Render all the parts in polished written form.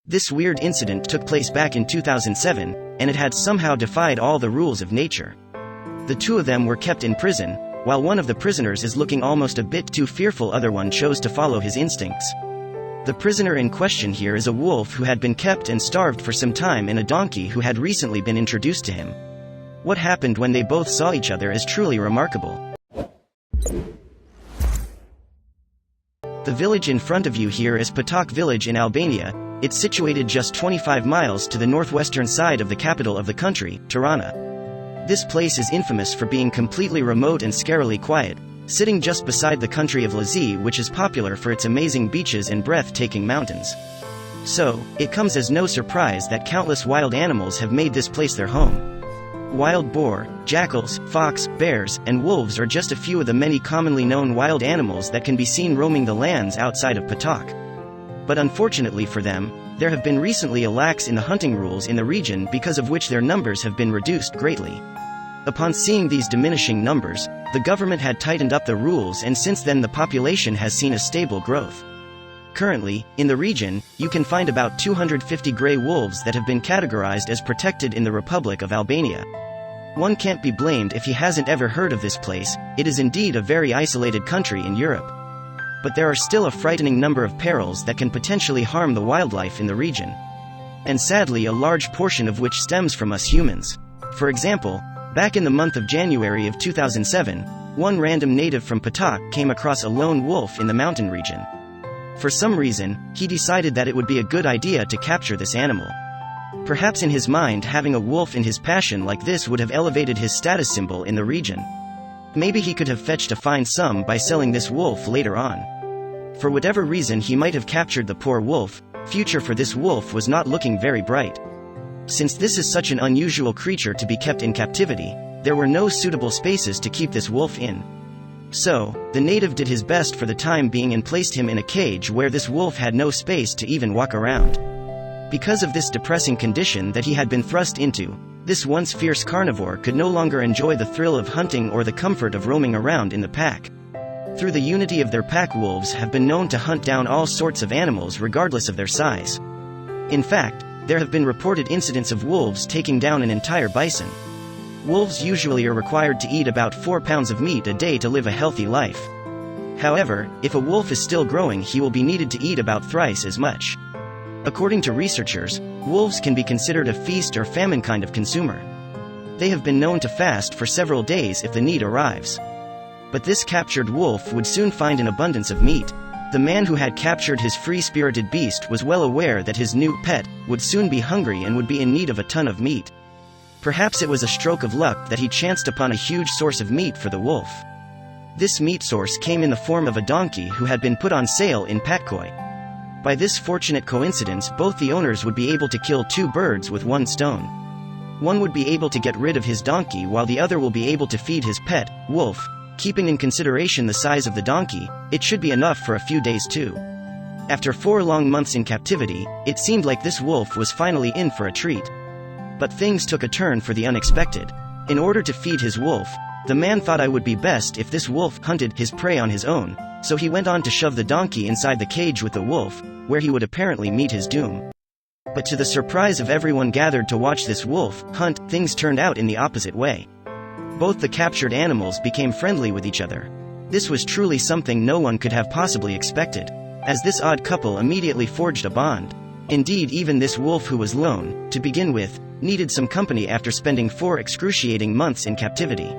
This weird incident took place back in 2007, and it had somehow defied all the rules of nature. The two of them were kept in prison. While one of the prisoners is looking almost a bit too fearful, other one chose to follow his instincts. The prisoner in question here is a wolf who had been kept and starved for some time in a donkey who had recently been introduced to him. What happened when they both saw each other is truly remarkable. The village in front of you here is Patok village in Albania. It's situated just 25 miles to the northwestern side of the capital of the country, Tirana. This place is infamous for being completely remote and scarily quiet, sitting just beside the country of Lazi, which is popular for its amazing beaches and breathtaking mountains. So, it comes as no surprise that countless wild animals have made this place their home. Wild boar, jackals, fox, bears, and wolves are just a few of the many commonly known wild animals that can be seen roaming the lands outside of Patok. But unfortunately for them, there have been recently a lax in the hunting rules in the region, because of which their numbers have been reduced greatly. Upon seeing these diminishing numbers, the government had tightened up the rules, and since then the population has seen a stable growth. Currently, in the region, you can find about 250 gray wolves that have been categorized as protected in the Republic of Albania. One can't be blamed if he hasn't ever heard of this place. It is indeed a very isolated country in Europe. But there are still a frightening number of perils that can potentially harm the wildlife in the region. And sadly, a large portion of which stems from us humans. For example, back in the month of January of 2007, one random native from Patok came across a lone wolf in the mountain region. For some reason, he decided that it would be a good idea to capture this animal. Perhaps in his mind, having a wolf in his passion like this would have elevated his status symbol in the region. Maybe he could have fetched a fine sum by selling this wolf later on. For whatever reason he might have captured the poor wolf, future for this wolf was not looking very bright. Since this is such an unusual creature to be kept in captivity, there were no suitable spaces to keep this wolf in. So, the native did his best for the time being and placed him in a cage where this wolf had no space to even walk around. Because of this depressing condition that he had been thrust into, this once fierce carnivore could no longer enjoy the thrill of hunting or the comfort of roaming around in the pack. Through the unity of their pack, wolves have been known to hunt down all sorts of animals regardless of their size. In fact, there have been reported incidents of wolves taking down an entire bison. Wolves usually are required to eat about 4 pounds of meat a day to live a healthy life. However, if a wolf is still growing, he will be needed to eat about thrice as much. According to researchers, wolves can be considered a feast or famine kind of consumer. They have been known to fast for several days if the need arrives. But this captured wolf would soon find an abundance of meat. The man who had captured his free-spirited beast was well aware that his new pet would soon be hungry and would be in need of a ton of meat. Perhaps it was a stroke of luck that he chanced upon a huge source of meat for the wolf. This meat source came in the form of a donkey who had been put on sale in Patkoi. By this fortunate coincidence, both the owners would be able to kill 2 birds with 1 stone. One would be able to get rid of his donkey, while the other will be able to feed his pet, wolf. Keeping in consideration the size of the donkey, it should be enough for a few days too. After 4 long months in captivity, it seemed like this wolf was finally in for a treat. But things took a turn for the unexpected. In order to feed his wolf, the man thought it would be best if this wolf hunted his prey on his own, so he went on to shove the donkey inside the cage with the wolf, where he would apparently meet his doom. But to the surprise of everyone gathered to watch this wolf hunt, things turned out in the opposite way. Both the captured animals became friendly with each other. This was truly something no one could have possibly expected, as this odd couple immediately forged a bond. Indeed, even this wolf, who was lone to begin with, needed some company after spending 4 excruciating months in captivity.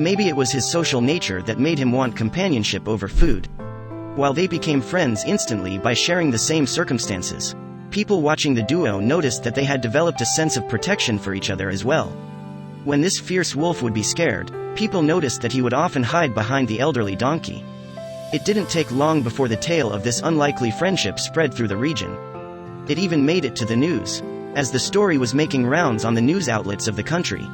Maybe it was his social nature that made him want companionship over food. While they became friends instantly by sharing the same circumstances, people watching the duo noticed that they had developed a sense of protection for each other as well. When this fierce wolf would be scared, people noticed that he would often hide behind the elderly donkey. It didn't take long before the tale of this unlikely friendship spread through the region. It even made it to the news, as the story was making rounds on the news outlets of the country.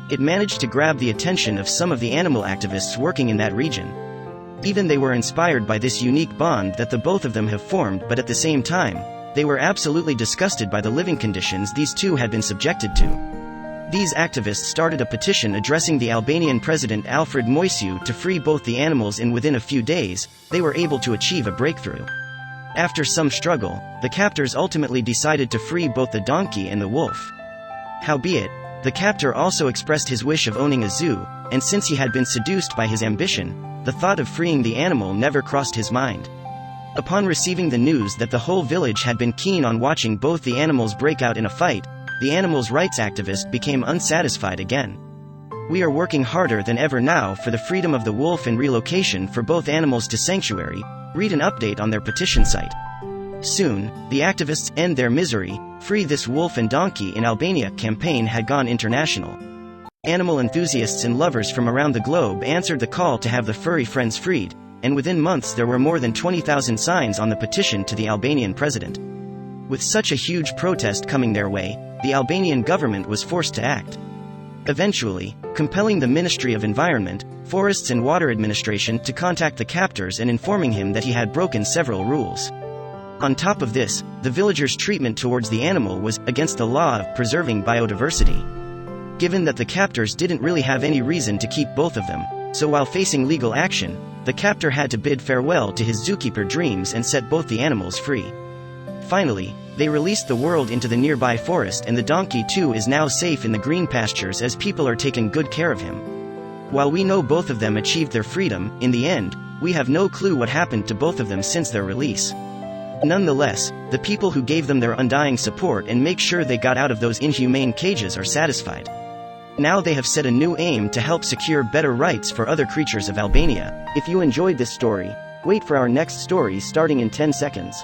It managed to grab the attention of some of the animal activists working in that region. Even they were inspired by this unique bond that the both of them have formed, but at the same time, they were absolutely disgusted by the living conditions these two had been subjected to. These activists started a petition addressing the Albanian president Alfred Moisiu to free both the animals, and within a few days, they were able to achieve a breakthrough. After some struggle, the captors ultimately decided to free both the donkey and the wolf. Howbeit, the captor also expressed his wish of owning a zoo, and since he had been seduced by his ambition, the thought of freeing the animal never crossed his mind. Upon receiving the news that the whole village had been keen on watching both the animals break out in a fight, the animals' rights activist became unsatisfied again. We are working harder than ever now for the freedom of the wolf and relocation for both animals to sanctuary. Read an update on their petition site. Soon, the activists' End Their Misery, Free This Wolf and Donkey in Albania campaign had gone international. Animal enthusiasts and lovers from around the globe answered the call to have the furry friends freed, and within months there were more than 20,000 signs on the petition to the Albanian president. With such a huge protest coming their way, the Albanian government was forced to act. Eventually, compelling the Ministry of Environment, Forests and Water Administration to contact the captors and informing him that he had broken several rules. On top of this, the villagers' treatment towards the animal was against the law of preserving biodiversity. Given that the captors didn't really have any reason to keep both of them, so while facing legal action, the captor had to bid farewell to his zookeeper dreams and set both the animals free. Finally, they released the world into the nearby forest, and the donkey too is now safe in the green pastures as people are taking good care of him. While we know both of them achieved their freedom, in the end, we have no clue what happened to both of them since their release. Nonetheless, the people who gave them their undying support and make sure they got out of those inhumane cages are satisfied. Now they have set a new aim to help secure better rights for other creatures of Albania. If you enjoyed this story, wait for our next story starting in 10 seconds.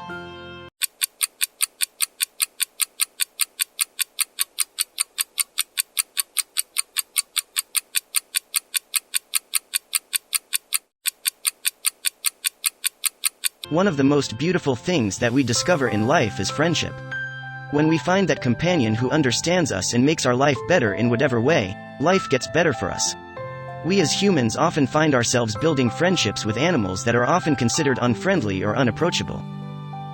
One of the most beautiful things that we discover in life is friendship. When we find that companion who understands us and makes our life better in whatever way, life gets better for us. We as humans often find ourselves building friendships with animals that are often considered unfriendly or unapproachable.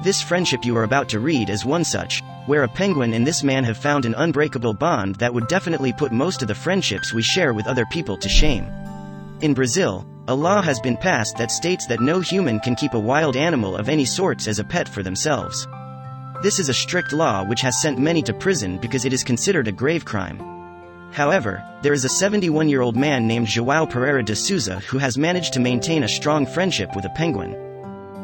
This friendship you are about to read is one such, where a penguin and this man have found an unbreakable bond that would definitely put most of the friendships we share with other people to shame. In Brazil, a law has been passed that states that no human can keep a wild animal of any sorts as a pet for themselves. This is a strict law which has sent many to prison because it is considered a grave crime. However, there is a 71-year-old man named João Pereira de Souza who has managed to maintain a strong friendship with a penguin.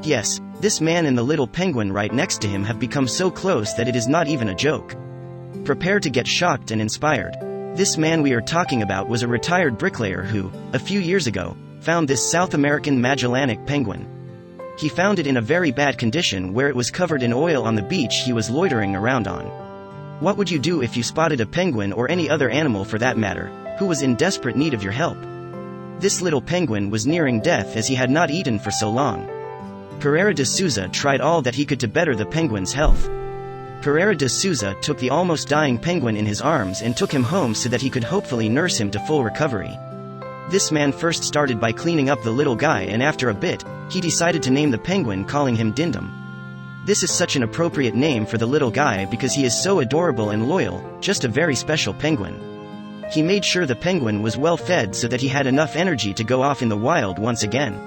Yes, this man and the little penguin right next to him have become so close that it is not even a joke. Prepare to get shocked and inspired. This man we are talking about was a retired bricklayer who, a few years ago, found this South American Magellanic penguin. He found it in a very bad condition where it was covered in oil on the beach he was loitering around on. What would you do if you spotted a penguin or any other animal for that matter, who was in desperate need of your help? This little penguin was nearing death as he had not eaten for so long. Pereira de Souza tried all that he could to better the penguin's health. Pereira de Souza took the almost dying penguin in his arms and took him home so that he could hopefully nurse him to full recovery. This man first started by cleaning up the little guy, and after a bit, he decided to name the penguin, calling him Dindum. This is such an appropriate name for the little guy because he is so adorable and loyal, just a very special penguin. He made sure the penguin was well fed so that he had enough energy to go off in the wild once again.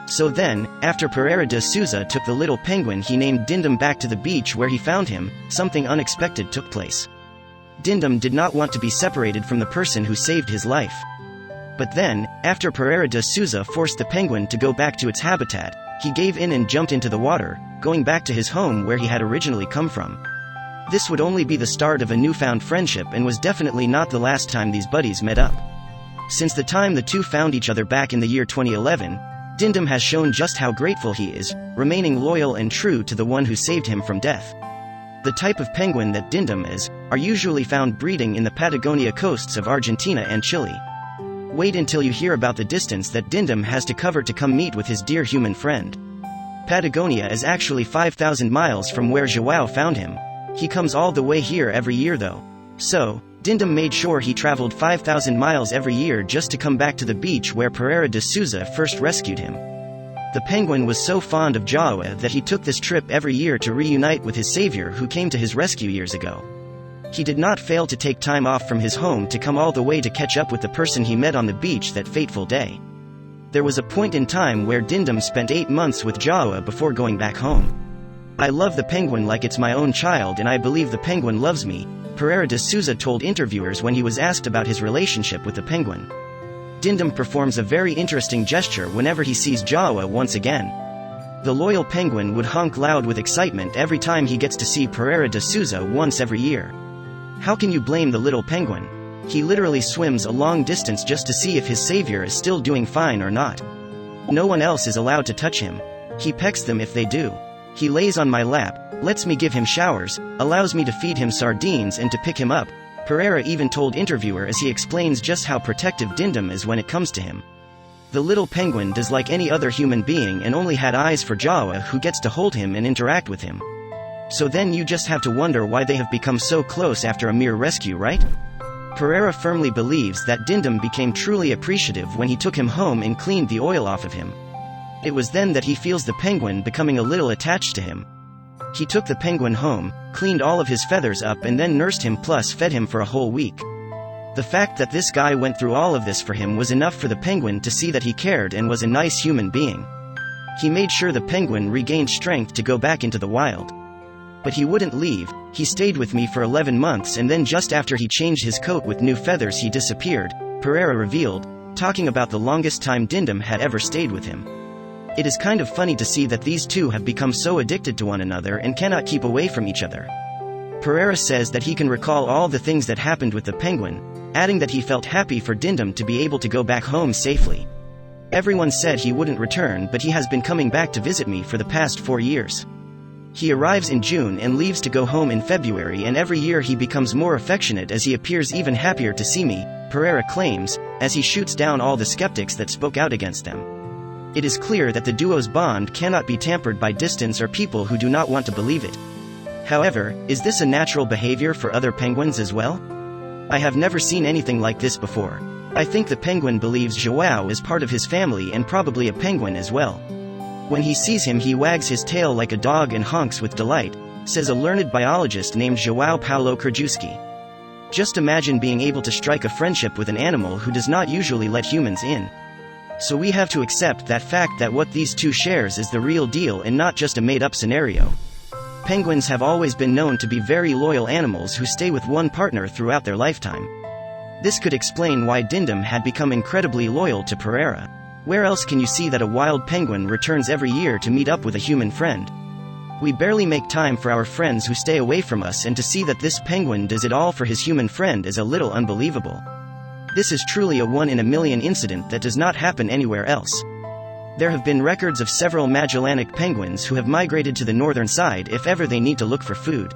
So then, after Pereira de Souza took the little penguin he named Dindum back to the beach where he found him, something unexpected took place. Dindum did not want to be separated from the person who saved his life. But then, after Pereira de Souza forced the penguin to go back to its habitat, he gave in and jumped into the water, going back to his home where he had originally come from. This would only be the start of a newfound friendship and was definitely not the last time these buddies met up. Since the time the two found each other back in the year 2011, Dindum has shown just how grateful he is, remaining loyal and true to the one who saved him from death. The type of penguin that Dindum is, are usually found breeding in the Patagonia coasts of Argentina and Chile. Wait until you hear about the distance that Dindum has to cover to come meet with his dear human friend. Patagonia is actually 5,000 miles from where João found him. He comes all the way here every year though. So, Dindum made sure he traveled 5,000 miles every year just to come back to the beach where Pereira de Souza first rescued him. The penguin was so fond of João that he took this trip every year to reunite with his savior who came to his rescue years ago. He did not fail to take time off from his home to come all the way to catch up with the person he met on the beach that fateful day. There was a point in time where Dindum spent 8 months with João before going back home. I love the penguin like it's my own child and I believe the penguin loves me, Pereira de Souza told interviewers when he was asked about his relationship with the penguin. Dindum performs a very interesting gesture whenever he sees Jawa once again. The loyal penguin would honk loud with excitement every time he gets to see Pereira de Souza once every year. How can you blame the little penguin? He literally swims a long distance just to see if his savior is still doing fine or not. No one else is allowed to touch him. He pecks them if they do. He lays on my lap, lets me give him showers, allows me to feed him sardines and to pick him up, Pereira even told interviewer as he explains just how protective Dindum is when it comes to him. The little penguin does like any other human being and only had eyes for Jawa, who gets to hold him and interact with him. So then you just have to wonder why they have become so close after a mere rescue, right? Pereira firmly believes that Dindum became truly appreciative when he took him home and cleaned the oil off of him. It was then that he feels the penguin becoming a little attached to him. He took the penguin home, cleaned all of his feathers up and then nursed him plus fed him for a whole week. The fact that this guy went through all of this for him was enough for the penguin to see that he cared and was a nice human being. He made sure the penguin regained strength to go back into the wild. But he wouldn't leave. He stayed with me for 11 months and then just after he changed his coat with new feathers he disappeared, Pereira revealed, talking about the longest time Dindum had ever stayed with him. It is kind of funny to see that these two have become so addicted to one another and cannot keep away from each other. Pereira says that he can recall all the things that happened with the penguin, adding that he felt happy for Dindum to be able to go back home safely. Everyone said he wouldn't return, but he has been coming back to visit me for the past 4 years. He arrives in June and leaves to go home in February, and every year he becomes more affectionate as he appears even happier to see me, Pereira claims, as he shoots down all the skeptics that spoke out against them. It is clear that the duo's bond cannot be tampered by distance or people who do not want to believe it. However, is this a natural behavior for other penguins as well? I have never seen anything like this before. I think the penguin believes João is part of his family and probably a penguin as well. When he sees him he wags his tail like a dog and honks with delight, says a learned biologist named João Paulo Krajewski. Just imagine being able to strike a friendship with an animal who does not usually let humans in. So we have to accept that fact that what these two shares is the real deal and not just a made-up scenario. Penguins have always been known to be very loyal animals who stay with one partner throughout their lifetime. This could explain why Dindum had become incredibly loyal to Pereira. Where else can you see that a wild penguin returns every year to meet up with a human friend? We barely make time for our friends who stay away from us, and to see that this penguin does it all for his human friend is a little unbelievable. This is truly a one-in-a-million incident that does not happen anywhere else. There have been records of several Magellanic penguins who have migrated to the northern side if ever they need to look for food.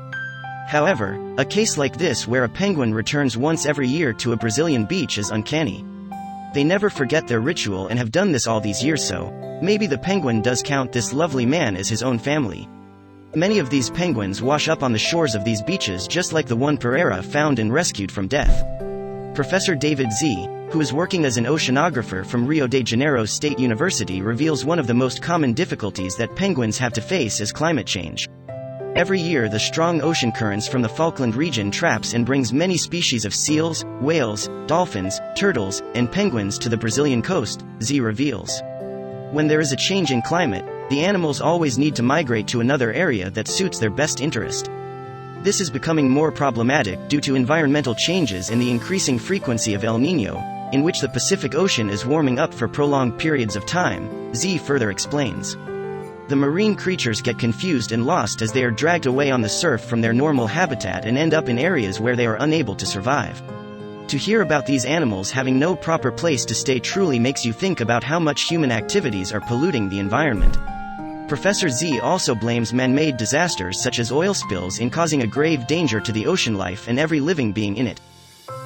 However, a case like this where a penguin returns once every year to a Brazilian beach is uncanny. They never forget their ritual and have done this all these years, so maybe the penguin does count this lovely man as his own family. Many of these penguins wash up on the shores of these beaches just like the one Pereira found and rescued from death. Professor David Z., who is working as an oceanographer from Rio de Janeiro State University, reveals one of the most common difficulties that penguins have to face is climate change. Every year the strong ocean currents from the Falkland region traps and brings many species of seals, whales, dolphins, turtles, and penguins to the Brazilian coast, Z reveals. When there is a change in climate, the animals always need to migrate to another area that suits their best interest. This is becoming more problematic due to environmental changes and the increasing frequency of El Niño, in which the Pacific Ocean is warming up for prolonged periods of time, Z further explains. The marine creatures get confused and lost as they are dragged away on the surf from their normal habitat and end up in areas where they are unable to survive. To hear about these animals having no proper place to stay truly makes you think about how much human activities are polluting the environment. Professor Z also blames man-made disasters such as oil spills in causing a grave danger to the ocean life and every living being in it.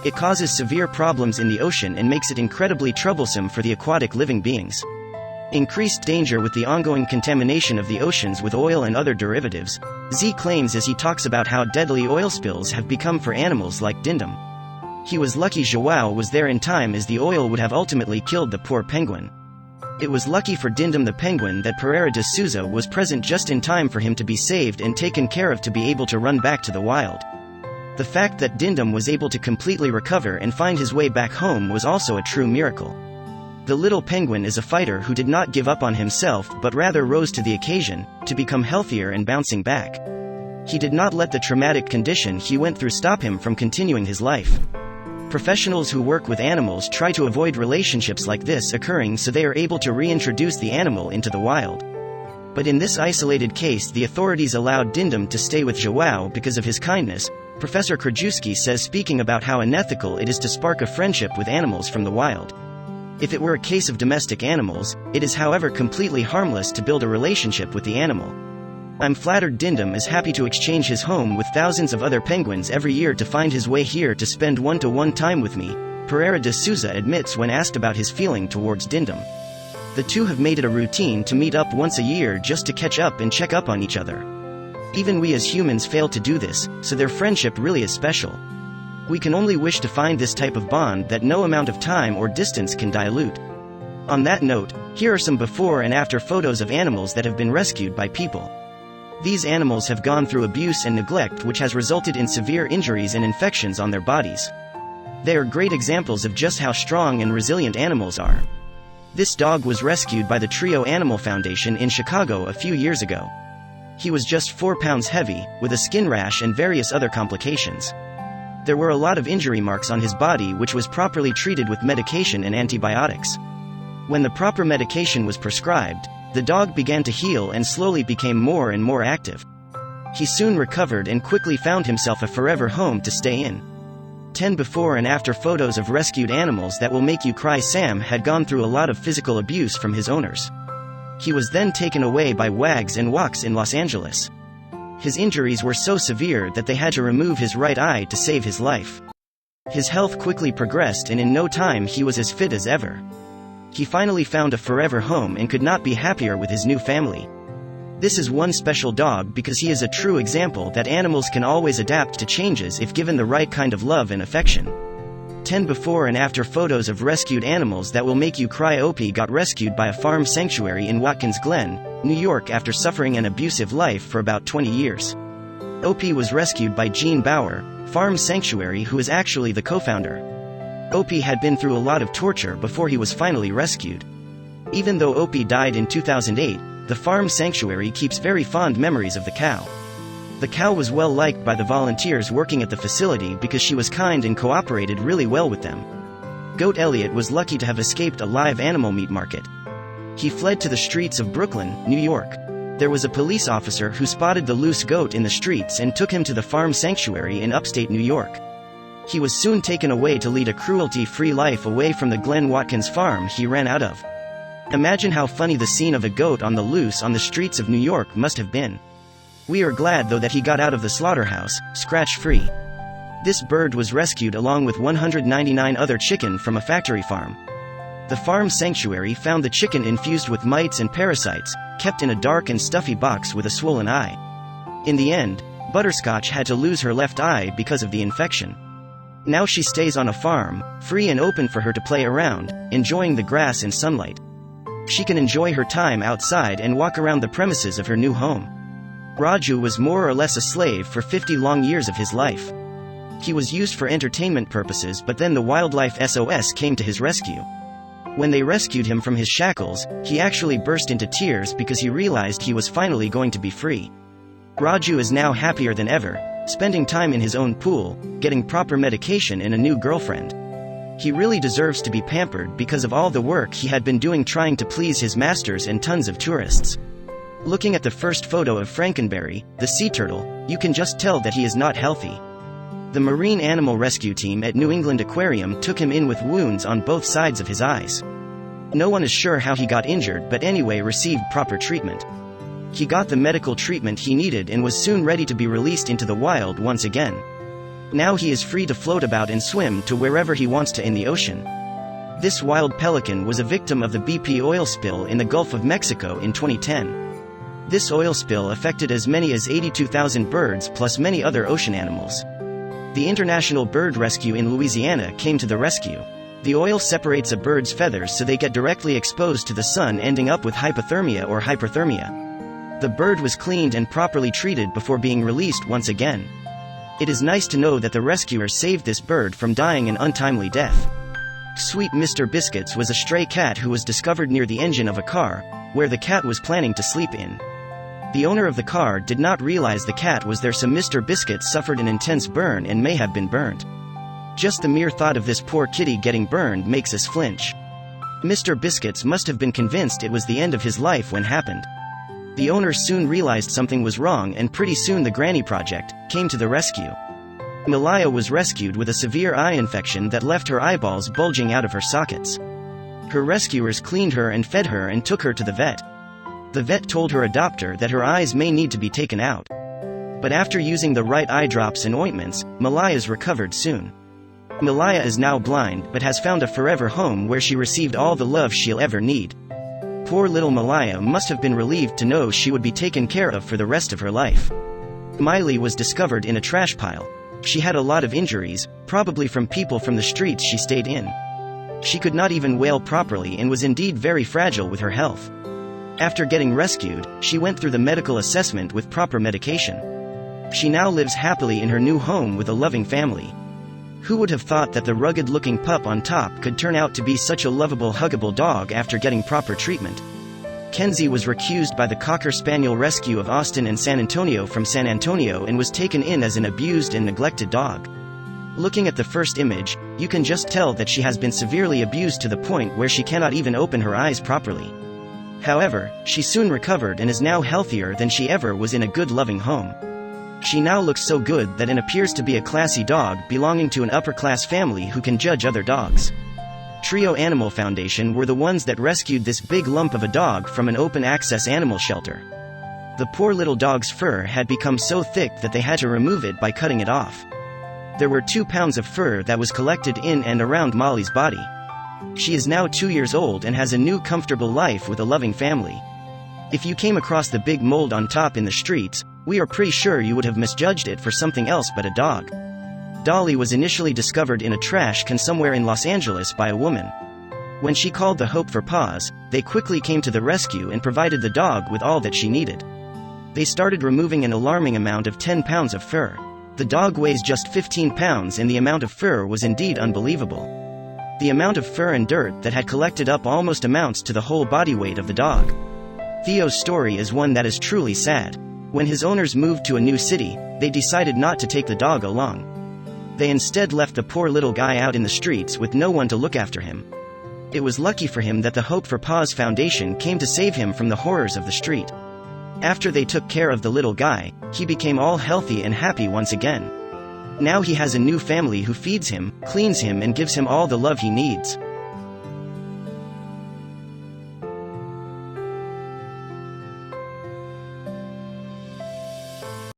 It causes severe problems in the ocean and makes it incredibly troublesome for the aquatic living beings. Increased danger with the ongoing contamination of the oceans with oil and other derivatives, Z claims as he talks about how deadly oil spills have become for animals like Dindum. He was lucky João was there in time, as the oil would have ultimately killed the poor penguin. It was lucky for Dindum the penguin that Pereira de Souza was present just in time for him to be saved and taken care of to be able to run back to the wild. The fact that Dindum was able to completely recover and find his way back home was also a true miracle. The little penguin is a fighter who did not give up on himself but rather rose to the occasion, to become healthier and bouncing back. He did not let the traumatic condition he went through stop him from continuing his life. Professionals who work with animals try to avoid relationships like this occurring so they are able to reintroduce the animal into the wild. But in this isolated case, the authorities allowed Dindom to stay with Joao because of his kindness. Professor Krajewski says, speaking about how unethical it is to spark a friendship with animals from the wild. If it were a case of domestic animals, it is however completely harmless to build a relationship with the animal. I'm flattered Dindom is happy to exchange his home with thousands of other penguins every year to find his way here to spend one-to-one time with me, Pereira de Souza admits when asked about his feeling towards Dindom. The two have made it a routine to meet up once a year just to catch up and check up on each other. Even we as humans fail to do this, so their friendship really is special. We can only wish to find this type of bond that no amount of time or distance can dilute. On that note, here are some before and after photos of animals that have been rescued by people. These animals have gone through abuse and neglect which has resulted in severe injuries and infections on their bodies. They are great examples of just how strong and resilient animals are. This dog was rescued by the Trio Animal Foundation in Chicago a few years ago. He was just 4 pounds heavy, with a skin rash and various other complications. There were a lot of injury marks on his body which was properly treated with medication and antibiotics. When the proper medication was prescribed, the dog began to heal and slowly became more and more active. He soon recovered and quickly found himself a forever home to stay in. 10 before and after photos of rescued animals that will make you cry. Sam had gone through a lot of physical abuse from his owners. He was then taken away by Wags and Walks in Los Angeles. His injuries were so severe that they had to remove his right eye to save his life. His health quickly progressed and in no time he was as fit as ever. He finally found a forever home and could not be happier with his new family. This is one special dog because he is a true example that animals can always adapt to changes if given the right kind of love and affection. 10 before and after photos of rescued animals that will make you cry. Opie got rescued by a farm sanctuary in Watkins Glen, New York after suffering an abusive life for about 20 years. Opie was rescued by Gene Bauer, Farm Sanctuary, who is actually the co-founder. Opie had been through a lot of torture before he was finally rescued. Even though Opie died in 2008, the Farm Sanctuary keeps very fond memories of the cow. The cow was well liked by the volunteers working at the facility because she was kind and cooperated really well with them. Goat Elliot was lucky to have escaped a live animal meat market. He fled to the streets of Brooklyn, New York. There was a police officer who spotted the loose goat in the streets and took him to the Farm Sanctuary in upstate New York. He was soon taken away to lead a cruelty-free life away from the Glen Watkins farm he ran out of. Imagine how funny the scene of a goat on the loose on the streets of New York must have been. We are glad though that he got out of the slaughterhouse, scratch-free. This bird was rescued along with 199 other chicken from a factory farm. The Farm Sanctuary found the chicken infused with mites and parasites, kept in a dark and stuffy box with a swollen eye. In the end, Butterscotch had to lose her left eye because of the infection. Now she stays on a farm, free and open for her to play around, enjoying the grass and sunlight. She can enjoy her time outside and walk around the premises of her new home. Raju was more or less a slave for 50 long years of his life. He was used for entertainment purposes, but then the Wildlife SOS came to his rescue. When they rescued him from his shackles, he actually burst into tears because he realized he was finally going to be free. Raju is now happier than ever, spending time in his own pool, getting proper medication and a new girlfriend. He really deserves to be pampered because of all the work he had been doing trying to please his masters and tons of tourists. Looking at the first photo of Frankenberry, the sea turtle, you can just tell that he is not healthy. The Marine Animal Rescue Team at New England Aquarium took him in with wounds on both sides of his eyes. No one is sure how he got injured, but anyway received proper treatment. He got the medical treatment he needed and was soon ready to be released into the wild once again. Now he is free to float about and swim to wherever he wants to in the ocean. This wild pelican was a victim of the BP oil spill in the Gulf of Mexico in 2010. This oil spill affected as many as 82,000 birds plus many other ocean animals. The International Bird Rescue in Louisiana came to the rescue. The oil separates a bird's feathers so they get directly exposed to the sun, ending up with hypothermia or hyperthermia. The bird was cleaned and properly treated before being released once again. It is nice to know that the rescuers saved this bird from dying an untimely death. Sweet Mr. Biscuits was a stray cat who was discovered near the engine of a car, where the cat was planning to sleep in. The owner of the car did not realize the cat was there, so Mr. Biscuits suffered an intense burn and may have been burned. Just the mere thought of this poor kitty getting burned makes us flinch. Mr. Biscuits must have been convinced it was the end of his life when happened. The owner soon realized something was wrong, and pretty soon the Granny Project came to the rescue. Malaya was rescued with a severe eye infection that left her eyeballs bulging out of her sockets. Her rescuers cleaned her and fed her and took her to the vet. The vet told her adopter that her eyes may need to be taken out. But after using the right eye drops and ointments, Malaya's recovered soon. Malaya is now blind but has found a forever home where she received all the love she'll ever need. Poor little Malaya must have been relieved to know she would be taken care of for the rest of her life. Miley was discovered in a trash pile. She had a lot of injuries, probably from people from the streets she stayed in. She could not even wail properly and was indeed very fragile with her health. After getting rescued, she went through the medical assessment with proper medication. She now lives happily in her new home with a loving family. Who would have thought that the rugged-looking pup on top could turn out to be such a lovable, huggable dog after getting proper treatment? Kenzie was recused by the Cocker Spaniel Rescue of Austin and San Antonio from San Antonio and was taken in as an abused and neglected dog. Looking at the first image, you can just tell that she has been severely abused to the point where she cannot even open her eyes properly. However, she soon recovered and is now healthier than she ever was in a good loving home. She now looks so good that it appears to be a classy dog belonging to an upper-class family who can judge other dogs. Trio Animal Foundation were the ones that rescued this big lump of a dog from an open-access animal shelter. The poor little dog's fur had become so thick that they had to remove it by cutting it off. There were 2 pounds of fur that was collected in and around Molly's body. She is now 2 years old and has a new comfortable life with a loving family. If you came across the big mold on top in the streets, we are pretty sure you would have misjudged it for something else but a dog. Dolly was initially discovered in a trash can somewhere in Los Angeles by a woman. When she called the Hope for Paws, they quickly came to the rescue and provided the dog with all that she needed. They started removing an alarming amount of 10 pounds of fur. The dog weighs just 15 pounds and the amount of fur was indeed unbelievable. The amount of fur and dirt that had collected up almost amounts to the whole body weight of the dog. Theo's story is one that is truly sad. When his owners moved to a new city, they decided not to take the dog along. They instead left the poor little guy out in the streets with no one to look after him. It was lucky for him that the Hope for Paws Foundation came to save him from the horrors of the street. After they took care of the little guy, he became all healthy and happy once again. Now he has a new family who feeds him, cleans him and gives him all the love he needs.